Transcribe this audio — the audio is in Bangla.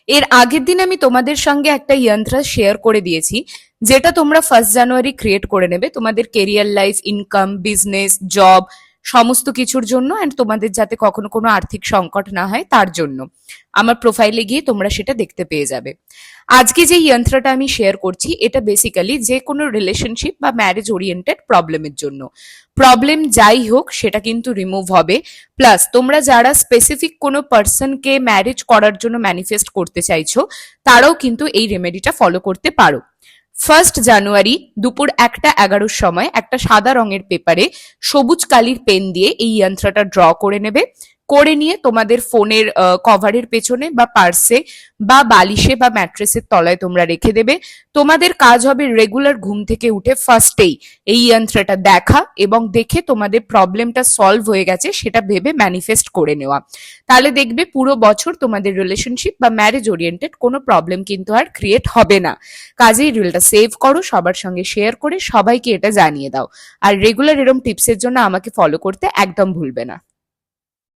এর আগের দিন আমি তোমাদের সঙ্গে একটা যন্ত্র শেয়ার করে দিয়েছি, যেটা তোমরা 1 জানুয়ারি ক্রিয়েট করে নেবে তোমাদের career life, income, business, job সমস্ত কিছুর জন্য, অ্যান্ড তোমাদের যাতে কখনো কোনো আর্থিক সংকট না হয় তার জন্য। আমার প্রোফাইলে গিয়ে তোমরা সেটা দেখতে পেয়ে যাবে। আজকে যে যন্ত্রটা আমি শেয়ার করছি, এটা বেসিক্যালি যে কোনো রিলেশনশিপ বা ম্যারেজ ওরিয়েন্টেড প্রবলেমের জন্য। প্রবলেম যাই হোক সেটা কিন্তু রিমুভ হবে। প্লাস তোমরা যারা স্পেসিফিক কোনো পার্সনকে ম্যারেজ করার জন্য ম্যানিফেস্ট করতে চাইছো, তারাও কিন্তু এই রেমেডিটা ফলো করতে পারো। 1 জানুয়ারি দুপুর 1:11 সময় একটা সাদা রঙের পেপারে সবুজ কালির পেন দিয়ে এই যন্ত্রটা ড্র করে নেবে। করে নিয়ে তোমাদের ফোনের কভারের পেছনে বা পার্সে বা বালিশে বা ম্যাট্রেসের তলায় তোমরা রেখে দেবে। তোমাদের কাজ হবে রেগুলার ঘুম থেকে উঠে ফার্স্টেই এই যন্ত্রটা দেখা এবং দেখে তোমাদের প্রবলেমটা সলভ হয়ে গেছে সেটা ভেবে ম্যানিফেস্ট করে নেওয়া। তাহলে দেখবে পুরো বছর তোমাদের রিলেশনশিপ বা ম্যারেজ ওরিয়েন্টেড কোনো প্রবলেম কিন্তু আর ক্রিয়েট হবে না। কাজেই রিলটা সেভ করো, সবার সঙ্গে শেয়ার করে সবাইকে এটা জানিয়ে দাও। আর রেগুলার এরম টিপসের জন্য আমাকে ফলো করতে একদম ভুলবে না।